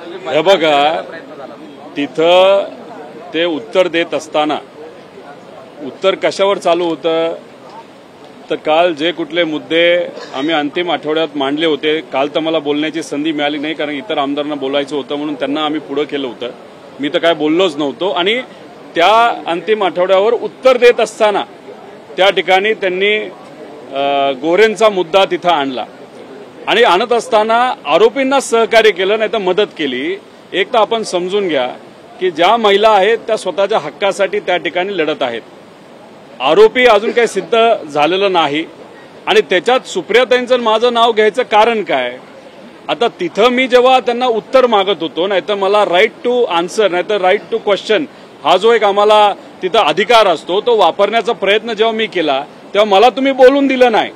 हे बघा, तिथं ते उत्तर देत असताना उत्तर कशावर चालू होतं तर काल जे कुठले मुद्दे आम्ही अंतिम आठवड्यात मांडले होते, काल तर मला बोलण्याची संधी मिळाली नाही कारण इतर आमदारांना बोलायचं होतं म्हणून त्यांना आम्ही पुढे केलं होतं. मी तर काय बोललोच नव्हतो. आणि त्या अंतिम आठवड्यावर उत्तर देत असताना त्या ठिकाणी त्यांनी गोरेंचा मुद्दा तिथं आणला आणि आणत असताना आरोपींना सहकार्य केलं, नाही तर मदत केली. एक तर आपण समजून घ्या की ज्या महिला आहेत त्या स्वतःच्या हक्कासाठी त्या ठिकाणी लढत आहेत. आरोपी अजून काही सिद्ध झालेलं नाही आणि त्याच्यात सुप्रियाताईंचं माझं नाव घ्यायचं कारण काय? आता तिथं मी जेव्हा त्यांना उत्तर मागत होतो, नाहीतर मला राईट टू आन्सर नाहीतर राईट टू क्वेश्चन हा जो एक आम्हाला तिथं अधिकार असतो तो वापरण्याचा प्रयत्न जेव्हा मी केला तेव्हा मला तुम्ही बोलून दिलं नाही.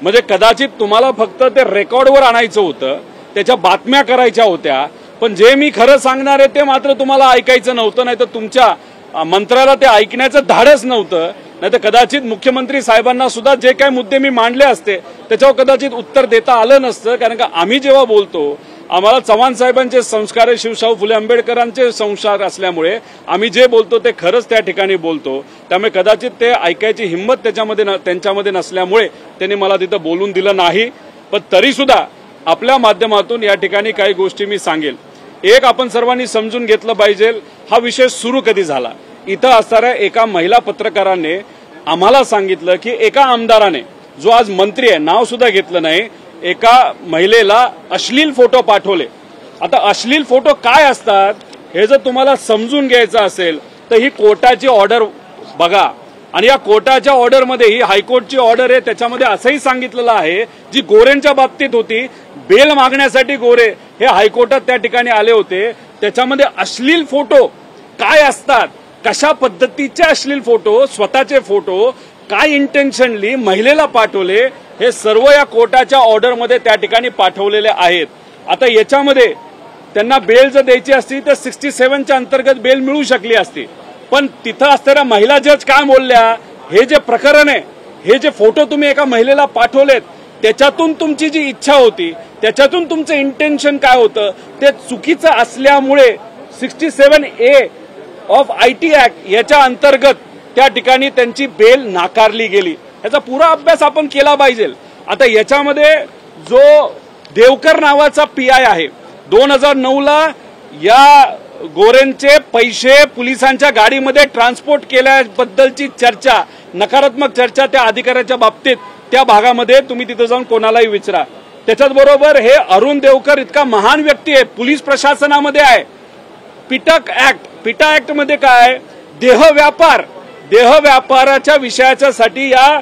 म्हणजे कदाचित तुम्हाला फक्त ते रेकॉर्डवर आणायचं होतं, त्याच्या बातम्या करायच्या होत्या, पण जे मी खरं सांगणार आहे ते मात्र तुम्हाला ऐकायचं नव्हतं, नाही तर तुमच्या मंत्र्याला ते ऐकण्याचं धाडस नव्हतं. नाही तर कदाचित मुख्यमंत्री साहेबांना सुद्धा जे काही मुद्दे मी मांडले असते त्याच्यावर कदाचित उत्तर देता आलं नसतं. कारण का आम्ही जेव्हा बोलतो आम्हाला चव्हाण साहेबांचे संस्कार आहे, शिवशाहू फुले आंबेडकरांचे संस्कार असल्यामुळे आम्ही जे बोलतो ते खरंच त्या ठिकाणी बोलतो. त्यामुळे कदाचित ते ऐकायची हिंमत त्यांच्यामध्ये नसल्यामुळे त्यांनी मला तिथं बोलून दिलं नाही. पण तरी सुद्धा आपल्या माध्यमातून या ठिकाणी काही गोष्टी मी सांगेल. एक, आपण सर्वांनी समजून घेतलं पाहिजे हा विषय सुरू कधी झाला. इथं असणाऱ्या एका महिला पत्रकाराने आम्हाला सांगितलं की एका आमदाराने, जो आज मंत्री आहे, नाव सुद्धा घेतलं नाही, एका महिलेला अश्लील फोटो पाठवले. आता अश्लील फोटो काय असतात हे जर तुम्हाला समजून घ्यायचं असेल तर ही कोर्टाची ऑर्डर बघा. आणि या कोर्टाच्या ऑर्डरमध्ये ही हायकोर्टची ऑर्डर आहे, त्याच्यामध्ये असंही सांगितलेलं आहे जी गोरेंच्या बाबतीत होती, बेल मागण्यासाठी गोरे हे हायकोर्टात त्या ठिकाणी आले होते. त्याच्यामध्ये अश्लील फोटो काय असतात, कशा पद्धतीचे अश्लील फोटो, स्वतःचे फोटो काय इंटेन्शनली महिलेला पाठवले, हे सर्व या कोर्टाच्या ऑर्डरमध्ये त्या ठिकाणी पाठवलेले आहेत. आता याच्यामध्ये त्यांना बेल जर द्यायची असती तर 67च्या अंतर्गत बेल मिळू शकली असती. पण तिथं असणाऱ्या महिला जज काय बोलल्या, हे जे प्रकरण आहे, हे जे फोटो तुम्ही एका महिलेला पाठवलेत त्याच्यातून तुमची जी इच्छा होती, त्याच्यातून तुमचं इंटेन्शन काय होतं ते चुकीचं असल्यामुळे 67A ऑफ IT ऍक्ट याच्या अंतर्गत त्या ठिकाणी त्यांची बेल नाकारली गेली. याचा पुरा अभ्यास आपण केला पाहिजे. आता याच्यामध्ये जो देवकर नावाचा PI आहे, 2009ला या गोरेंचे पैसे पोलिसांच्या गाडीमध्ये ट्रान्सपोर्ट केल्याबद्दलची चर्चा, नकारात्मक चर्चा त्या अधिकाऱ्याच्या बाबतीत त्या भागामध्ये तुम्ही तिथे जाऊन कोणालाही विचारा. त्याच्याच बरोबर हे अरुण देवकर इतका महान व्यक्ती आहे, पोलीस प्रशासनामध्ये आहे. पिटा ऍक्ट मध्ये काय, देह व्यापाराच्या विषयाच्यासाठी या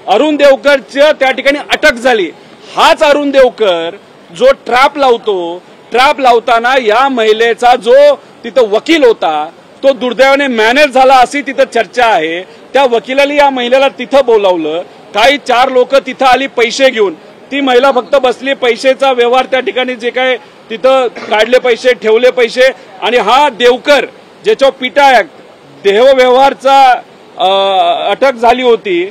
अरुण देवकरच्या त्या ठिकाणी अटक झाली. हाच अरुण देवकर जो ट्रॅप लावतो, ट्रॅप लावताना या महिलेचा जो तिथं वकील होता तो दुर्दैवाने मॅनेज झाला अशी तिथं चर्चा आहे. त्या वकिलाला या महिलेला तिथं बोलावलं, काही 4 लोक तिथं आली पैसे घेऊन, ती महिला फक्त बसली, पैशाचा व्यवहार त्या ठिकाणी जे काय तिथं काढले पैसे, ठेवले पैसे. आणि हा देवकर ज्याच्या पिटा ऍक्ट देह व्यवहारचा अटक झाली होती,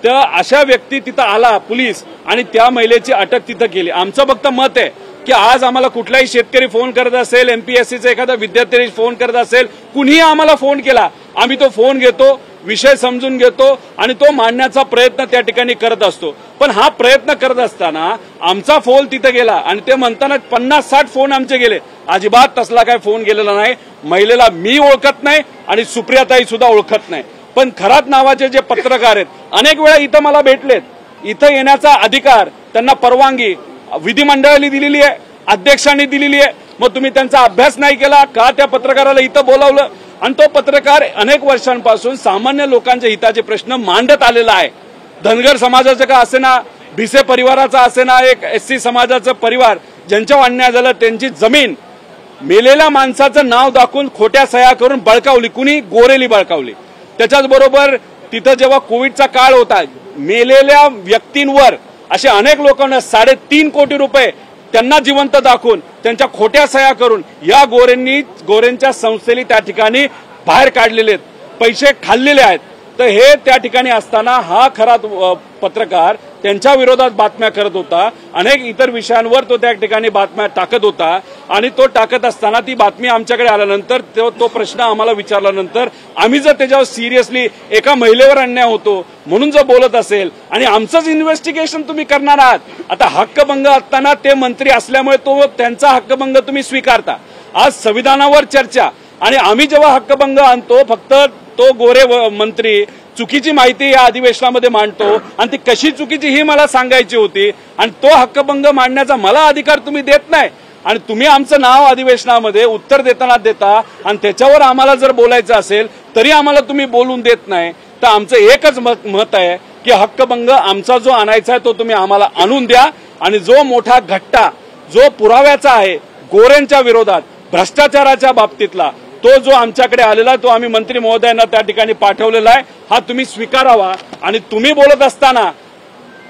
तर अशा व्यक्ती तिथं आला पोलीस आणि त्या महिलेची अटक तिथं केली. आमचं फक्त मत आहे की आज आम्हाला कुठलाही शेतकरी फोन करत असेल, MPSCचा एखादा विद्यार्थी फोन करत असेल, कुणीही आम्हाला फोन केला, आम्ही तो फोन घेतो, विषय समजून घेतो आणि तो मांडण्याचा प्रयत्न त्या ठिकाणी करत असतो. पण हा प्रयत्न करत असताना आमचा फोन तिथे गेला आणि ते म्हणताना 50-60 फोन आमचे गेले. अजिबात तसला काय फोन गेलेला नाही. महिलेला मी ओळखत नाही आणि सुप्रियाताई सुद्धा ओळखत नाही. पण खरात नावाचे जे पत्रकार आहेत अनेक वेळा इथं मला भेटलेत. इथं येण्याचा अधिकार त्यांना परवानगी विधिमंडळाने दिलेली आहे, अध्यक्षांनी दिलेली आहे. मग तुम्ही त्यांचा अभ्यास नाही केला का? त्या पत्रकाराला इथं बोलावलं आणि तो पत्रकार अनेक वर्षांपासून सामान्य लोकांच्या हिताचे प्रश्न मांडत आलेला आहे. धनगर समाजाचं का असेना, भिसे परिवाराचा असेना, एक SC समाजाचं परिवार ज्यांच्यावर अन्याय झाला त्यांची जमीन मेलेल्या माणसाचं नाव दाखवून खोट्या सह्या करून बळकावली, कुणी गोरेली बळकावली. त्याच्याच बरोबर तिथं जेव्हा कोविडचा काळ होता, मेलेल्या व्यक्तींवर असे अनेक लोकांना 3.5 कोटी रुपये त्यांना जिवंत दाखवून त्यांच्या खोट्या सह्या करून या गोरेंच्या संस्थेने त्या ठिकाणी बाहेर काढलेले आहेत, पैसे खाल्लेले आहेत. तर हे त्या ठिकाणी असताना हा खरा पत्रकार त्यांच्या विरोधात बातम्या करत होता, अनेक इतर विषयांवर तो त्या ठिकाणी बातम्या टाकत होता आणि तो टाकत असताना ती बातमी आमच्याकडे आल्यानंतर तो प्रश्न आम्हाला विचारल्यानंतर आम्ही जर त्याच्यावर सिरियसली एका महिलेवर अन्याय होतो म्हणून जर बोलत असेल आणि आमचंच इन्व्हेस्टिगेशन तुम्ही करणार आहात, आता हक्कभंग असताना ते मंत्री असल्यामुळे तो त्यांचा हक्कभंग तुम्ही स्वीकारता। आज संविधानावर चर्चा आणि आम्ही जेव्हा हक्कभंग आणतो फक्त तो गोरे मंत्री चुकीची माहिती या अधिवेशनामध्ये मांडतो आणि ती कशी चुकीची ही मला सांगायची होती आणि तो हक्कभंग मांडण्याचा मला अधिकार तुम्ही देत नाही आणि तुम्ही आमचं नाव अधिवेशनामध्ये उत्तर देताना देता आणि त्याच्यावर आम्हाला जर बोलायचं असेल तरी आम्हाला तुम्ही बोलून देत नाही। तर आमचं एकच मत आहे की हक्कभंग आमचा जो आणायचा आहे तो तुम्ही आम्हाला आणून द्या आणि जो मोठा घट्टा जो पुराव्याचा आहे गोरेंच्या विरोधात भ्रष्टाचाराच्या बाबतीतला तो जो आमच्याकडे आलेला तो आम्ही मंत्री महोदयांना त्या ठिकाणी पाठवलेला आहे, हा तुम्ही स्वीकारावा आणि तुम्ही बोलत असताना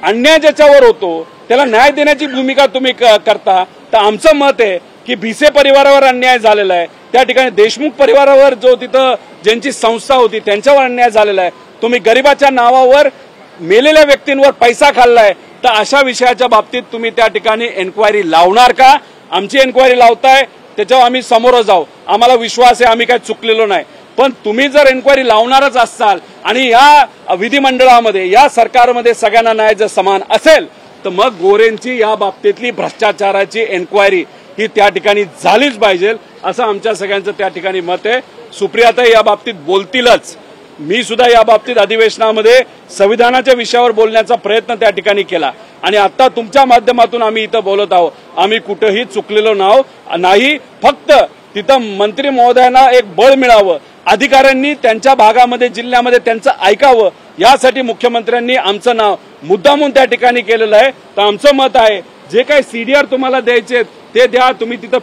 अन्याय ज्याच्यावर होतो त्याला न्याय देण्याची भूमिका तुम्ही करता। तर आमचं मत आहे की भिसे परिवारावर अन्याय झालेला आहे, त्या ठिकाणी देशमुख परिवारावर जो तिथं ज्यांची संस्था होती त्यांच्यावर अन्याय झालेला आहे, तुम्ही गरिबाच्या नावावर मेलेल्या व्यक्तींवर पैसा खाल्लाय, तर अशा विषयाच्या बाबतीत तुम्ही त्या ठिकाणी एन्क्वायरी लावणार का? आमची एन्क्वायरी लावताय त्याच्यावर आम्ही समोर जाऊ, आम्हाला विश्वास आहे आम्ही काय चुकलेलो नाही, पण तुम्ही जर एन्क्वायरी लावणारच असाल आणि या विधिमंडळामध्ये या सरकारमध्ये सगळ्यांना न्याय जर समान असेल तर मग गोरेंची या बाबतीतली भ्रष्टाचाराची एन्क्वायरी ही त्या ठिकाणी झालीच पाहिजे असं आमच्या सगळ्यांचं त्या ठिकाणी मत आहे। सुप्रियाताई या बाबतीत बोलतीलच, मी सुद्धा या बाबतीत अधिवेशनामध्ये संविधानाच्या विषयावर बोलण्याचा प्रयत्न त्या ठिकाणी केला आणि आता तुमच्या माध्यमातून आम्ही इथं बोलत आहोत, आम्ही कुठेही चुकलेलो नाही, फक्त तिथं मंत्री महोदयांना एक बळ मिळावं, अधिकाऱ्यांनी त्यांच्या भागामध्ये जिल्ह्यामध्ये त्यांचं ऐकावं यासाठी मुख्यमंत्र्यांनी आमचं नाव मुद्दामून त्या ठिकाणी केलेलं आहे। तर आमचं मत आहे जे काही सीडीआर तुम्हाला द्यायचे ते द्या, तुम्ही तिथं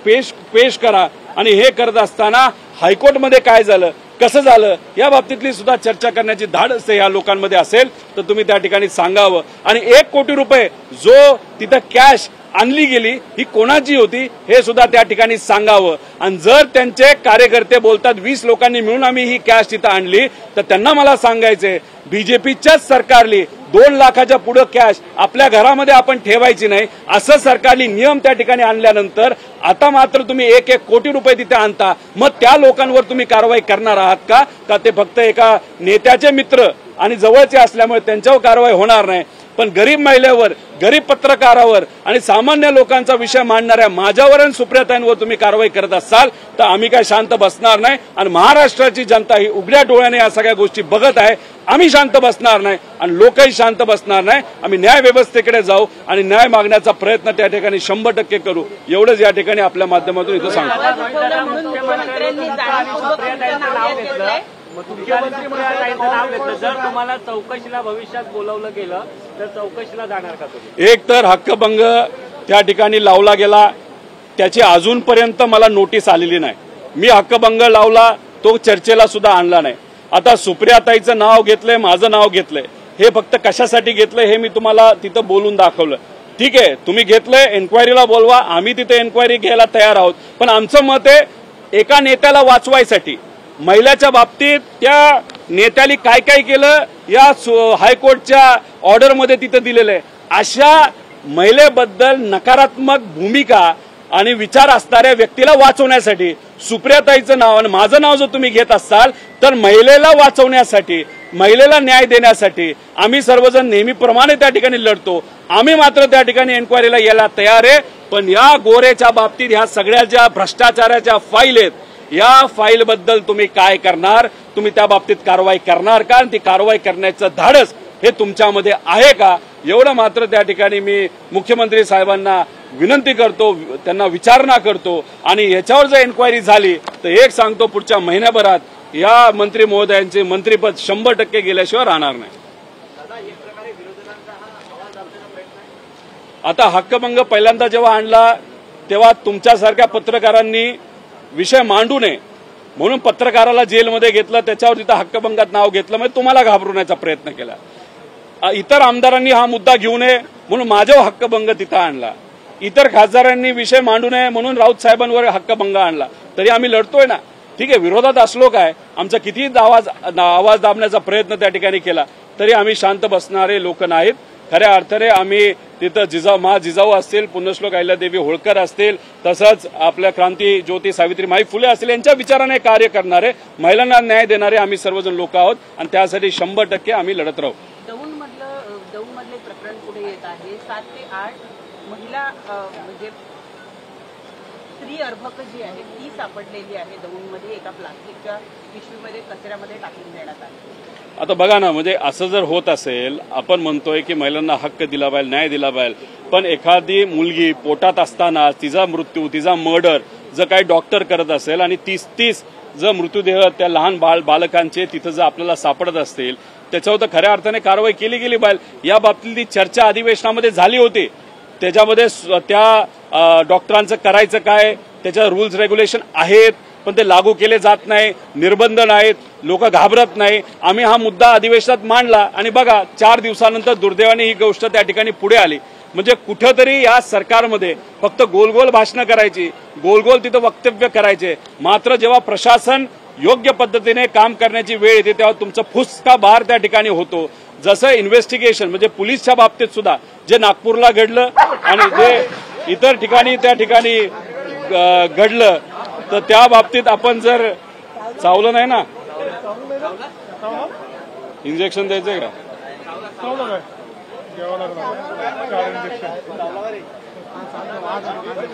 पेश करा आणि हे करत असताना हायकोर्टमध्ये काय झालं कसं झालं या बाबतीतली सुद्धा चर्चा करण्याची धाडस या लोकांमध्ये असेल तर तुम्ही त्या ठिकाणी सांगावं आणि 1 कोटी रुपये जो तिथं कॅश आणली गेली ही कोणाची होती हे सुद्धा त्या ठिकाणी सांगावं आणि जर त्यांचे कार्यकर्ते बोलतात 20 लोकांनी मिळून आम्ही ही कॅश तिथं आणली तर त्यांना मला सांगायचंय बीजेपीच्याच सरकारली 2 लाखाच्या पुढे कॅश आपल्या घरामध्ये आपण ठेवायची नाही असं सरकारने नियम त्या ठिकाणी आणल्यानंतर आता मात्र तुम्ही 1-1 कोटी रुपये तिथे आणता, मग त्या लोकांवर तुम्ही कारवाई करणार आहात का ते फक्त एका नेत्याचे मित्र आणि जवळचे असल्यामुळे त्यांच्यावर कारवाई होणार नाही, पण गरीब महिलेवर गरीब पत्रकारावर आणि सामान्य लोकांचा विषय मांडणाऱ्या माझ्यावर आणि सुप्रियाताईंवर तुम्ही कारवाई करत असाल तर आम्ही काय शांत बसणार नाही आणि महाराष्ट्राची जनता ही उघड्या डोळ्याने या सगळ्या गोष्टी बघत आहे, आम्ही शांत बसणार नाही आणि लोकही शांत बसणार नाही। आम्ही न्याय व्यवस्थेकडे जाऊ आणि न्याय मागण्याचा प्रयत्न त्या ठिकाणी 100% करू, एवढंच या ठिकाणी आपल्या माध्यमातून इथं सांगतो। जर तुम्हाला चौकशीला भविष्यात बोलावलं गेलं तर चौकशीला जाणार का तुम्ही? एक तर हक्कभंग त्या ठिकाणी लावला गेला त्याची अजूनपर्यंत मला नोटीस आलेली नाही, मी हक्कभंग लावला तो चर्चेला सुद्धा आणला नाही। आता सुप्रियाताईचं नाव घेतलंय, माझं नाव घेतलंय, हे फक्त कशासाठी घेतलंय हे मी तुम्हाला तिथं बोलून दाखवलं, ठीक आहे तुम्ही घेतलंय एन्क्वायरीला बोलवा, आम्ही तिथे एन्क्वायरी घ्यायला तयार आहोत, पण आमचं मत आहे एका नेत्याला वाचवायसाठी महिलाच्या बाबतीत त्या नेत्याने काय काय केलं या हायकोर्टच्या ऑर्डरमध्ये तिथं दिलेलं आहे, अशा महिलेबद्दल नकारात्मक भूमिका आणि विचार असणाऱ्या व्यक्तीला वाचवण्यासाठी सुप्रियाताईचं नाव आणि माझं नाव जर तुम्ही घेत असाल तर महिलेला वाचवण्यासाठी महिलेला न्याय देण्यासाठी आम्ही सर्वजण नेहमीप्रमाणे त्या ठिकाणी लढतो, आम्ही मात्र त्या ठिकाणी एन्क्वायरीला यायला तयार आहे, पण या गोरेच्या बाबतीत ह्या सगळ्या ज्या भ्रष्टाचाराच्या फाईल आहेत या फाईल बद्दल तुम्ही काय करणार, तुम्ही त्या बाबतीत कारवाई करणार का आणि ती कारवाई करण्याचं धाडस हे तुमच्यामध्ये आहे का, एवढं मात्र त्या ठिकाणी मी मुख्यमंत्री साहेबांना विनंती करतो, त्यांना विचारणा करतो आणि याच्यावर जर एन्क्वायरी झाली तर एक सांगतो पुढच्या महिन्याभरात या मंत्री महोदयांचे मंत्रीपद 100% गेल्याशिवाय राहणार नाही। आता हक्कभंग पहिल्यांदा जेव्हा आणला तेव्हा तुमच्यासारख्या पत्रकारांनी विषय मांडू नये म्हणून पत्रकाराला जेलमध्ये घेतलं, त्याच्यावर तिथं हक्कभंगात नाव घेतलं, म्हणजे तुम्हाला घाबरवण्याचा प्रयत्न केला। इतर आमदारांनी हा मुद्दा घेऊ नये म्हणून माझ्यावर हक्कभंग तिथं आणला, इतर खासदारांनी विषय मांडू नये म्हणून राऊत साहेबांवर हक्कभंग आणला, तरी आम्ही लढतोय ना, ठीक आहे विरोधात असलो काय आमचा किती आवाज दाबण्याचा प्रयत्न त्या ठिकाणी केला तरी आम्ही शांत बसणारे लोक नाहीत। खऱ्या अर्थाने आम्ही तिथं जिजाऊ असतील, पुण्यश्लोक अहिल्यादेवी होळकर असतील, तसंच आपल्या क्रांती ज्योती सावित्रीबाई फुले असतील यांच्या विचाराने कार्य करणारे, महिलांना न्याय देणारे आम्ही सर्वजण लोक आहोत आणि त्यासाठी 100% आम्ही लढत राहू. दौंडमधले प्रकरण पुढे येत आहे. 7 ते 8 महिला म्हणजे स्त्री अर्भक जी आहे ती सापडलेली आहे दौंडमध्ये, एका प्लास्टिकच्या पिशवीमध्ये कचऱ्यामध्ये टाकून देण्यात आली. आता बघा ना, म्हणजे असं जर होत असेल, आपण म्हणतोय की महिलांना हक्क दिला पाहिजे, न्याय दिला पाहिजे, पण एखादी मुलगी पोटात असताना तिचा मृत्यू, तिचा मर्डर जर काही डॉक्टर करत असेल आणि 30 जर मृत्यूदेह त्या लहान बालकांचे तिथं जर आपल्याला सापडत असतील, त्याच्यावर तर खऱ्या अर्थाने कारवाई केली गेली पाहिजे. या बाबतीतली चर्चा अधिवेशनामध्ये झाली होती. त्याच्यामध्ये त्या डॉक्टरांचं करायचं काय, त्याच्या रूल्स रेग्युलेशन आहेत, पण ते लागू केले जात नाही, निर्बंध नाहीत, लोक घाबरत नाही. आम्ही हा मुद्दा अधिवेशनात मांडला आणि बघा 4 दिवसानंतर दुर्दैवाने ही गोष्ट त्या ठिकाणी पुढे आली. म्हणजे कुठंतरी या सरकारमध्ये फक्त गोल भाषणं करायची, गोल तिथं वक्तव्य करायचे, मात्र जेव्हा प्रशासन योग्य पद्धतीने काम करण्याची वेळ येते तेव्हा तुमचा फुसका बहार त्या ठिकाणी होतो. जसं इन्व्हेस्टिगेशन म्हणजे पोलीसच्या बाबतीत सुद्धा जे नागपूरला घडलं आणि जे इतर ठिकाणी त्या ठिकाणी घडलं, तर त्या बाबतीत आपण जर चावलं नाही ना, इंजेक्शन द्यायचंय का?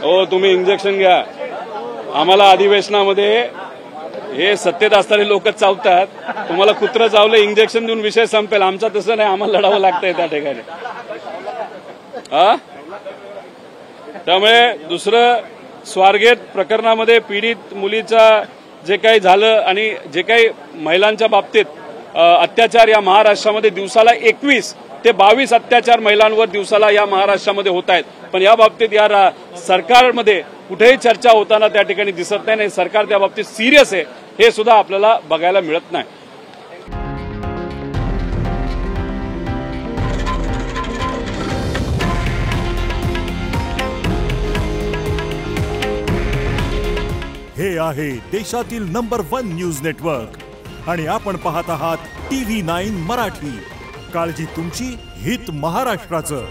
हो, तुम्ही इंजेक्शन घ्या. आम्हाला अधिवेशनामध्ये हे सत्तेत असणारे लोक चावतात, तुम्हाला कुत्रं चावलं इंजेक्शन देऊन विषय संपेल. आमचा तसं नाही, आम्हाला लढावं लागतंय त्या ठिकाणी. त्यामुळे दुसरं स्वारगेट प्रकरणामध्ये पीडित मुलीचा जे काही झालं आणि जे काही महिलांच्या बाबतीत अत्याचार या महाराष्ट्रामध्ये दिवसाला 21 ते 22 अत्याचार महिलांवर दिवसाला या महाराष्ट्रामध्ये होत आहेत, पण या बाबतीत या सरकारमध्ये कुठेही चर्चा होताना त्या ठिकाणी दिसत नाही. सरकार त्या बाबतीत सिरियस आहे हे सुद्धा आपल्याला बघायला मिळत नाही. हे आहे देशातील नंबर 1 न्यूज नेटवर्क आणि आपण पाहत आहात TV9 मराठी. काळजी तुमची, हित महाराष्ट्राचं.